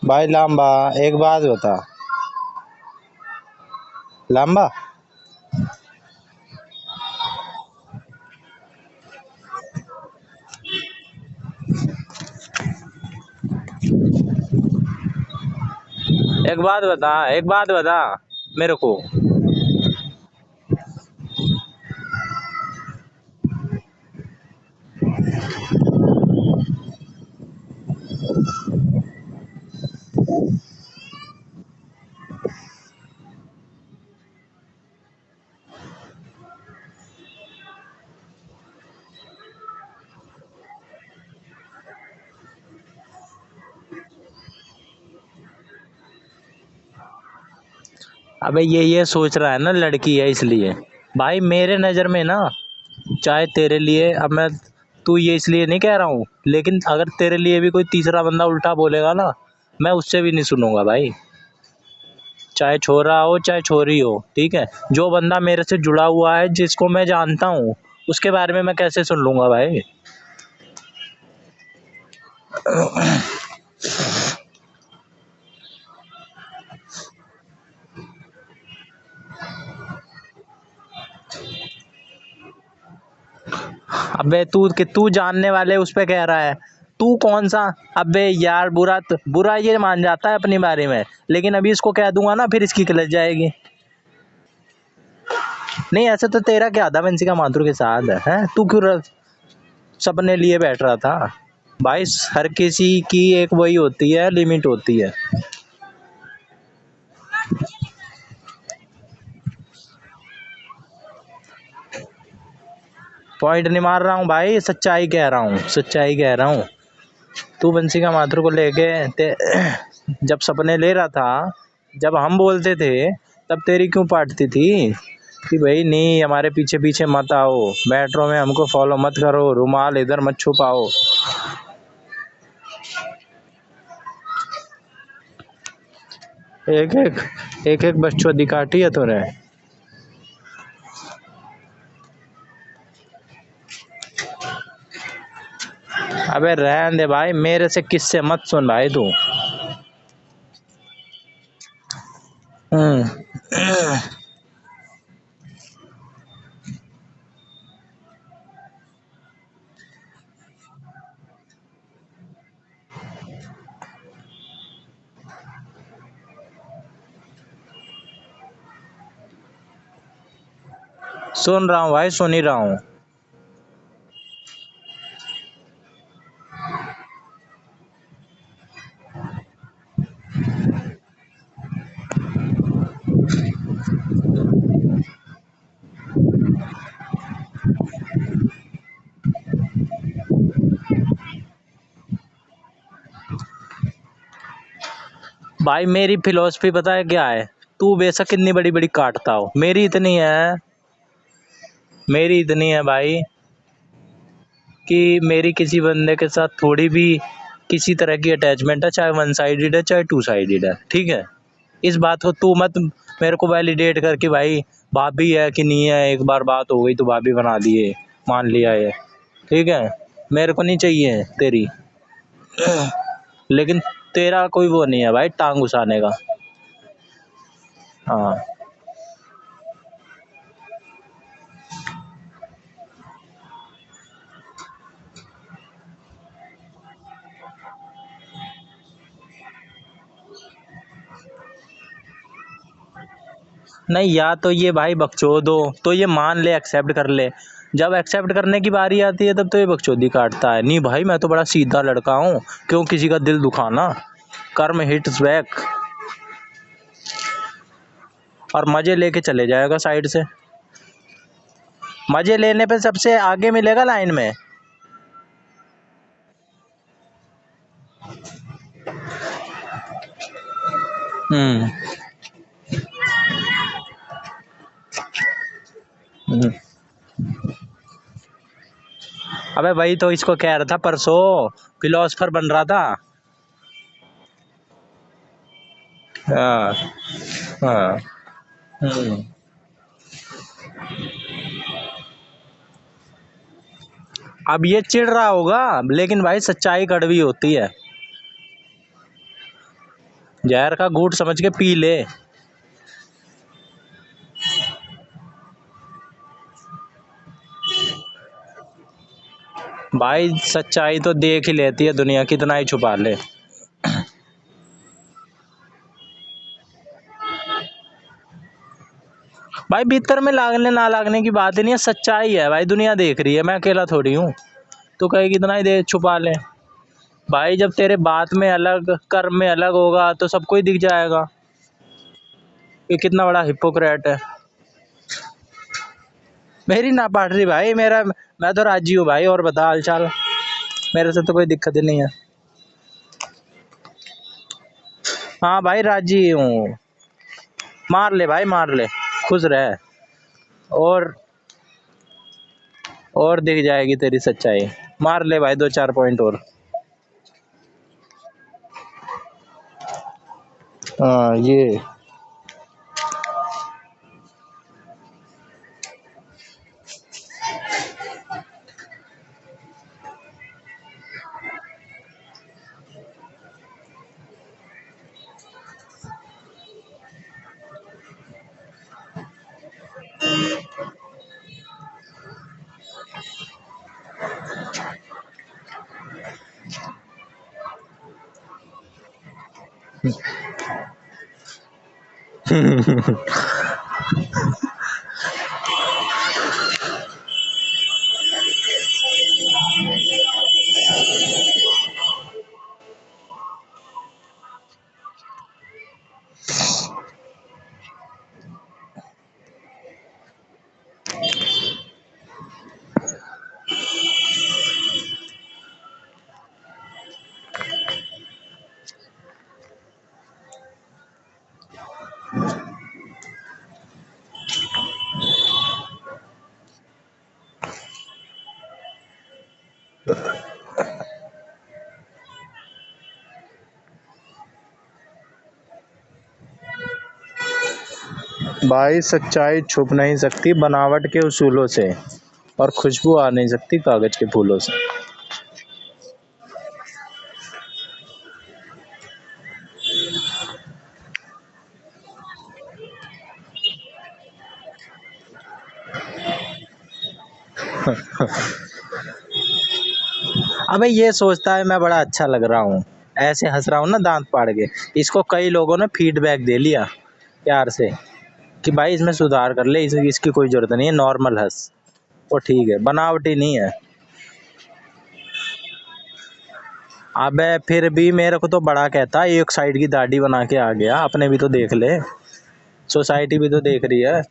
भाई लांबा, एक बात बता। लांबा, एक बात बता, एक बात बता मेरे को। अबे ये सोच रहा है ना लड़की है इसलिए। भाई मेरे नज़र में ना, चाहे तेरे लिए, अब मैं, तू ये इसलिए नहीं कह रहा हूँ, लेकिन अगर तेरे लिए भी कोई तीसरा बंदा उल्टा बोलेगा ना, मैं उससे भी नहीं सुनूंगा भाई। चाहे छोरा हो चाहे छोरी हो, ठीक है। जो बंदा मेरे से जुड़ा हुआ है, जिसको मैं जानता हूँ, उसके बारे में मैं कैसे सुन लूंगा भाई। अबे तू जानने वाले उस पे कह रहा है, तू कौन सा। अबे यार, बुरा ये मान जाता है अपनी बारे में, लेकिन अभी इसको कह दूंगा ना, फिर इसकी कलज जाएगी। नहीं, ऐसे तो तेरा क्या था वंशिका माथुर के साथ है, तू क्यों सपने लिए बैठ रहा था। भाई हर किसी की एक वही होती है, लिमिट होती है। पॉइंट नहीं मार रहा हूँ भाई, सच्चाई कह रहा हूँ, सच्चाई कह रहा हूँ। तू वंशिका माथुर को लेके जब सपने ले रहा था, जब हम बोलते थे, तब तेरी क्यों पाटती थी कि भाई नहीं, हमारे पीछे पीछे मत आओ, मेट्रो में हमको फॉलो मत करो, रुमाल इधर मत छुपाओ। एक एक बच्चों दिखाती है तूने। अबे रहने दे भाई, मेरे से किससे मत सुन भाई तू। सुन रहा हूँ भाई, सुन ही रहा हूँ। भाई मेरी फिलॉसफी पता है क्या है, तू बेशक कितनी बड़ी बड़ी काटता हो, मेरी इतनी है भाई, कि मेरी किसी बंदे के साथ थोड़ी भी किसी तरह की अटैचमेंट है, चाहे वन साइडेड है चाहे टू साइडेड है, ठीक है। इस बात को तू मत मेरे को वैलिडेट कर कि भाई भाभी है कि नहीं है, एक बार बात हो गई तो भाभी बना दिए, मान लिया है, ठीक है। मेरे को नहीं चाहिए तेरी, लेकिन तेरा कोई वो नहीं है भाई टांग घुसाने का। हाँ, नहीं, या तो ये भाई बकचोद हो तो ये मान ले, एक्सेप्ट कर ले। जब एक्सेप्ट करने की बारी आती है तब तो ये बकचोदी काटता है। नहीं भाई, मैं तो बड़ा सीधा लड़का हूँ, क्यों किसी का दिल दुखाना। कर्म हिट्स बैक, और मजे लेके चले जाएगा साइड से। मजे लेने पे सबसे आगे मिलेगा लाइन में। हम्म। हम्म। अबे वही तो इसको कह रहा था परसों, फिलोसफर बन रहा था। हाँ। हाँ। अब ये चिढ़ रहा होगा, लेकिन भाई सच्चाई कड़वी होती है। जहर का घूंट समझ के पी ले। भाई सच्चाई तो देख ही लेती है दुनिया, कितना ही छुपा ले। भाई भीतर में लागने ना लागने की बात ही नहीं है, सच्चाई है भाई, दुनिया देख रही है, मैं अकेला थोड़ी हूँ। तो कहे कितना ही दे छुपा ले। भाई जब तेरे बात में अलग कर्म में अलग होगा तो सबको ही दिख जाएगा कि कितना बड़ा हिपोक्रेट है। मेरी ना पाट रही भाई, मेरा मैं तो राजी हूँ भाई। और बता हाल चाल, मेरे से तो कोई दिक्कत ही नहीं है। हाँ भाई राजी हूँ। मार ले भाई मार ले, खुश रह। और दिख जाएगी तेरी सच्चाई। मार ले भाई 2-4 पॉइंट और। हाँ ये भाई सच्चाई छुप नहीं सकती बनावट के उसूलों से, और खुशबू आ नहीं सकती कागज के फूलों से। अबे ये सोचता है मैं बड़ा अच्छा लग रहा हूँ, ऐसे हंस रहा हूँ ना दांत फाड़ के। इसको कई लोगों ने फीडबैक दे लिया प्यार से कि भाई इसमें सुधार कर ले, इसकी कोई जरूरत नहीं है, नॉर्मल हंस। वो ठीक है, बनावटी नहीं है। अबे फिर भी मेरे को तो बड़ा कहता, एक साइड की दाढ़ी बना के आ गया, अपने भी तो देख ले, सोसाइटी भी तो देख रही है।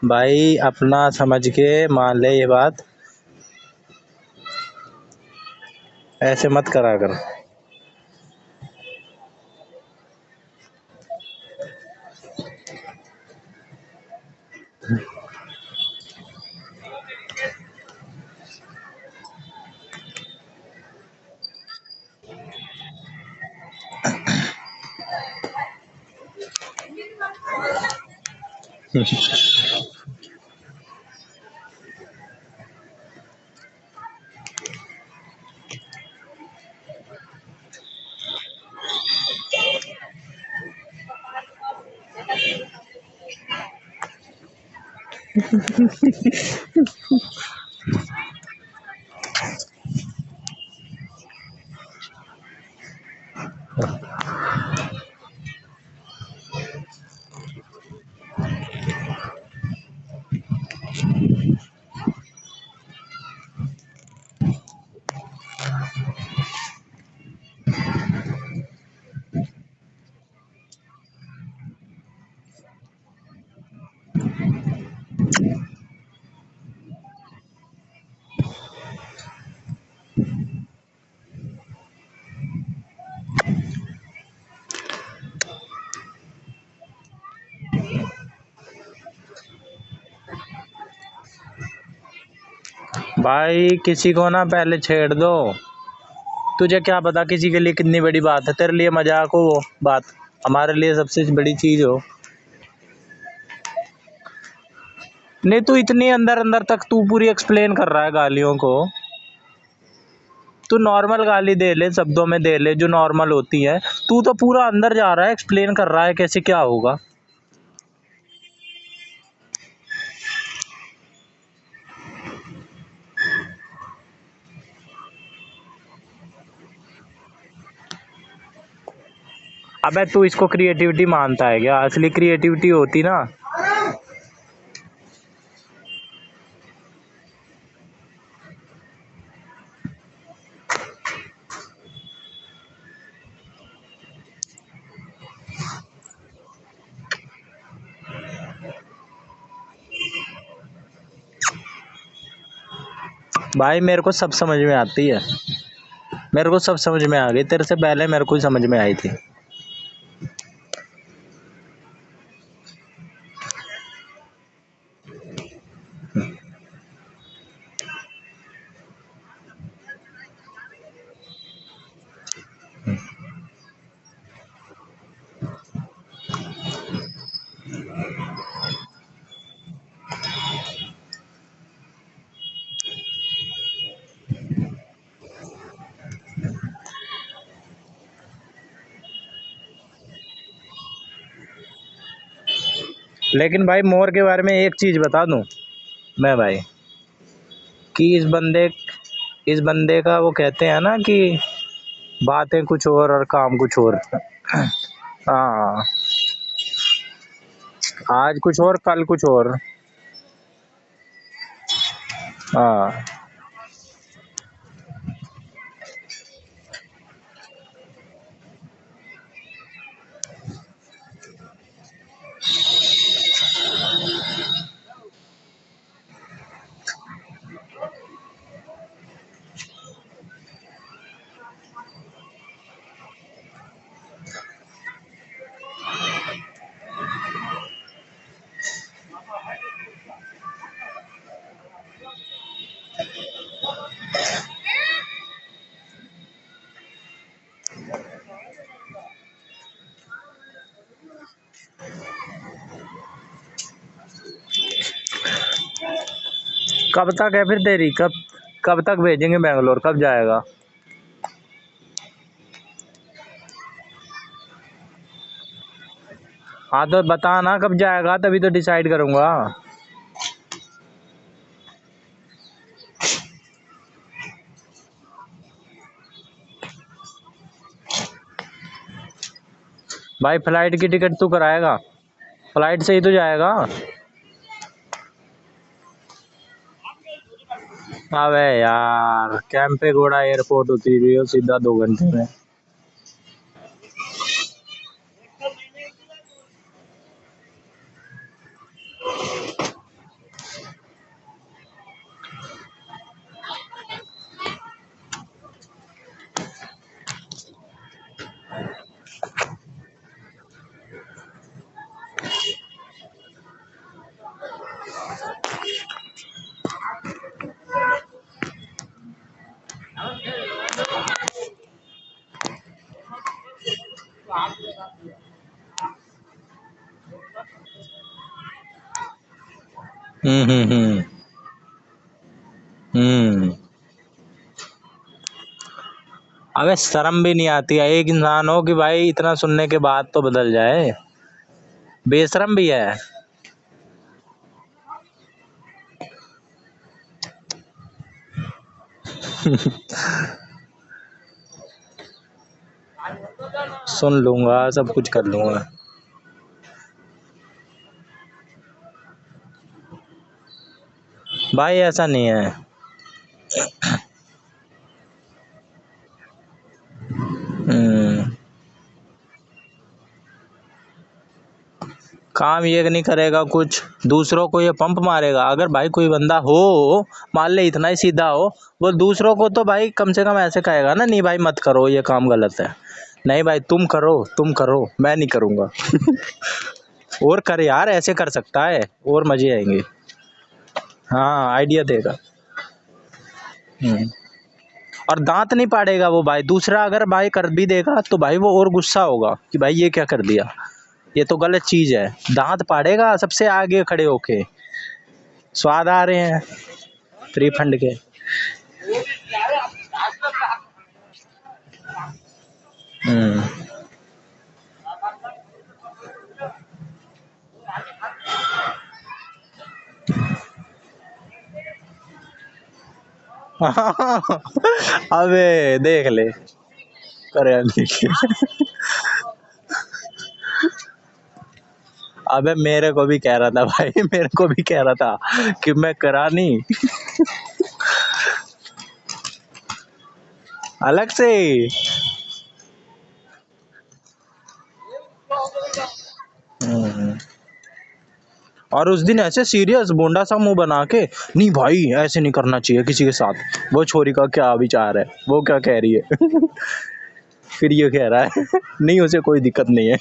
भाई अपना समझ के मान ले ये बात, ऐसे मत करा कर। भाई किसी को ना पहले छेड़ दो, तुझे क्या पता किसी के लिए कितनी बड़ी बात है। तेरे लिए मजाक हो वो बात, हमारे लिए सबसे बड़ी चीज हो। नहीं, तू इतनी अंदर अंदर तक तू पूरी एक्सप्लेन कर रहा है गालियों को। तू नॉर्मल गाली दे ले, शब्दों में दे ले जो नॉर्मल होती है। तू तो पूरा अंदर जा रहा है, एक्सप्लेन कर रहा है कैसे क्या होगा। अबे तू इसको क्रिएटिविटी मानता है क्या? असली क्रिएटिविटी होती ना। भाई मेरे को सब समझ में आती है, मेरे को सब समझ में आ गई, तेरे से पहले मेरे को समझ में आई थी। लेकिन भाई मोर के बारे में एक चीज बता दूं मैं भाई, कि इस बंदे का वो कहते हैं ना कि बातें कुछ और काम कुछ और। हाँ, आज कुछ और कल कुछ और। हाँ। कब तक है फिर तेरी, कब तक भेजेंगे बेंगलोर, कब जाएगा? हाँ तो बता ना कब जाएगा, तभी तो डिसाइड करूंगा। भाई फ्लाइट की टिकट तू कराएगा? फ्लाइट से ही तो जाएगा। अबे यार, कैंपेगौड़ा एयरपोर्ट उतरी हो सीधा 2 घंटे में। हम्म हम्म हम्म हम्म। अबे शर्म भी नहीं आती है एक इंसान हो कि भाई इतना सुनने के बाद तो बदल जाए। बेशरम भी है। सुन लूंगा, सब कुछ कर लूंगा। भाई ऐसा नहीं है। हम्म। काम ये नहीं करेगा, कुछ दूसरों को ये पंप मारेगा। अगर भाई कोई बंदा हो, मान ले इतना ही सीधा हो, वो दूसरों को तो भाई कम से कम ऐसे कहेगा ना, नहीं भाई मत करो ये काम गलत है। नहीं भाई तुम करो, मैं नहीं करूंगा। और कर यार, ऐसे कर सकता है और मजे आएंगे। हाँ, आइडिया देगा। हम्म। और दांत नहीं पाड़ेगा वो भाई, दूसरा अगर भाई कर भी देगा तो भाई वो और गुस्सा होगा कि भाई ये क्या कर दिया, ये तो गलत चीज है। दांत पाड़ेगा सबसे आगे खड़े होके। स्वाद आ रहे हैं फ्री फंड के। हम्म। अबे देख ले, करे अबे मेरे को भी कह रहा था भाई, मेरे को भी कह रहा था कि मैं करा नहीं अलग से। हम्म। और उस दिन ऐसे सीरियस बोंडा सा मुंह बना के, नहीं भाई ऐसे नहीं करना चाहिए किसी के साथ, वो छोरी का क्या विचार है, वो क्या कह रही है। फिर ये कह रहा है नहीं उसे कोई दिक्कत नहीं है।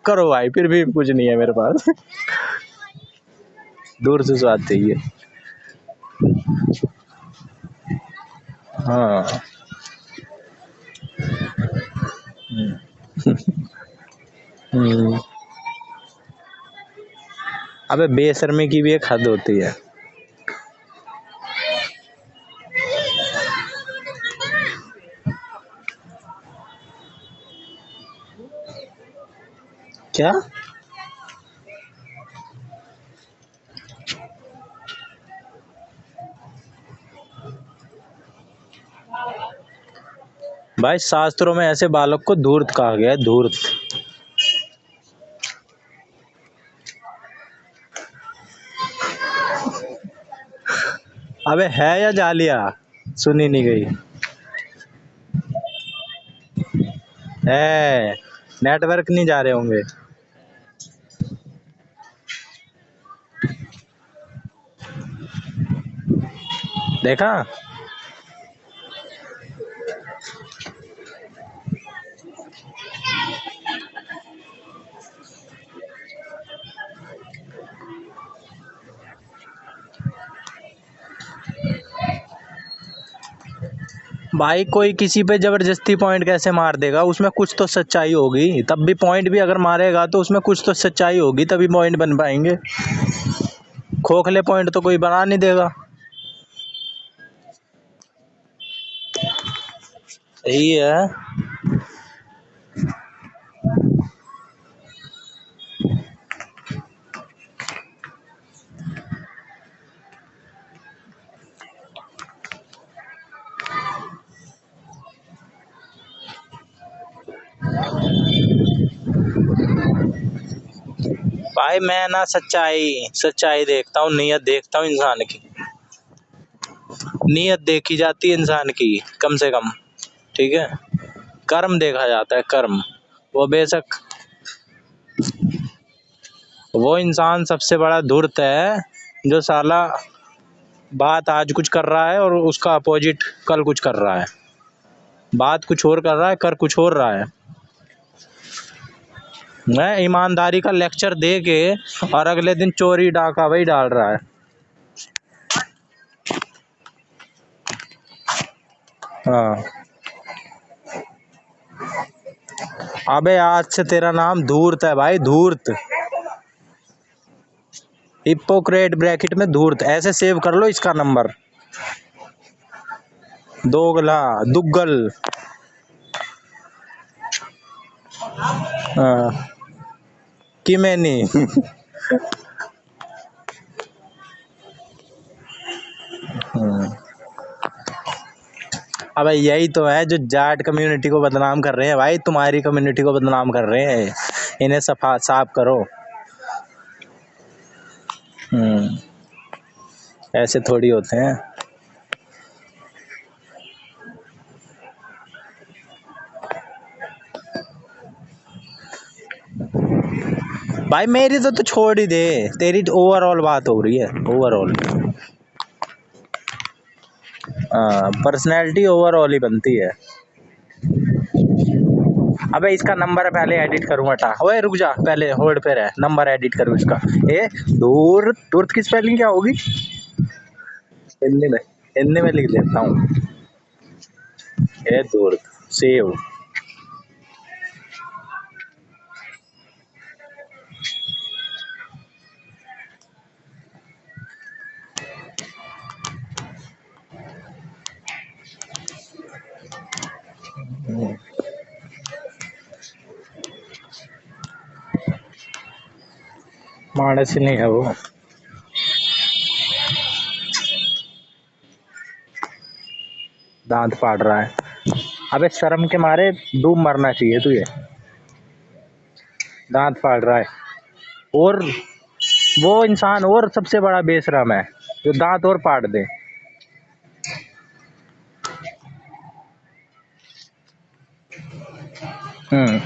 करो भाई, फिर भी कुछ नहीं है मेरे पास। दूर से स्वाद चाहिए। हाँ। हम्म। अबे बेशर्मी की भी एक हद होती है। क्या? भाई शास्त्रों में ऐसे बालक को धूर्त कहा गया है, धूर्त। अबे है या जालिया, सुनी नहीं गई है। नेटवर्क नहीं जा रहे होंगे। देखा। भाई कोई किसी पे जबरदस्ती पॉइंट कैसे मार देगा, उसमें कुछ तो सच्चाई होगी, तब भी पॉइंट भी अगर मारेगा तो उसमें कुछ तो सच्चाई होगी, तभी पॉइंट बन पाएंगे। खोखले पॉइंट तो कोई बना नहीं देगा। सही है। भाई मैं ना सच्चाई सच्चाई देखता हूँ, नीयत देखता हूँ इंसान की। नीयत देखी जाती है इंसान की कम से कम। ठीक है। कर्म देखा जाता है, कर्म। वो बेशक, वो इंसान सबसे बड़ा धूर्त है जो साला बात आज कुछ कर रहा है और उसका अपोजिट कल कुछ कर रहा है। बात कुछ और कर रहा है, कर कुछ और रहा है। मैं ईमानदारी का लेक्चर दे के और अगले दिन चोरी डाका वही डाल रहा है। हाँ। अबे आज से तेरा नाम धूर्त है भाई, धूर्त। हिप्पोक्रेट ब्रैकेट में धूर्त, ऐसे सेव कर लो इसका नंबर। दोगला, दुग्गल। हाँ। कि मैं नहीं। अबे यही तो है जो जाट कम्युनिटी को बदनाम कर रहे हैं भाई, तुम्हारी कम्युनिटी को बदनाम कर रहे हैं। इन्हें सफा साफ करो। हम्म। ऐसे थोड़ी होते हैं। भाई मेरी तो छोड़ ही दे, तेरी ओवरऑल बात हो रही है, ओवरऑल। हाँ, पर्सनैलिटी ओवरऑल ही बनती है। अबे इसका नंबर पहले एडिट करूँ, हटा। ओए रुक जा, पहले होल्ड पे रह, नंबर एडिट करूँ इसका। ए दूर दूर की स्पेलिंग क्या होगी? हिंदी में, हिंदी में लिख देता हूँ। ए दूर, सेव। मानस ही नहीं है वो। दांत फाड़ रहा है। अबे शर्म के मारे डूब मरना चाहिए तुझे। दांत फाड़ रहा है। और वो इंसान और सबसे बड़ा बेशरम है जो दांत और फाड़ दे। हम्म।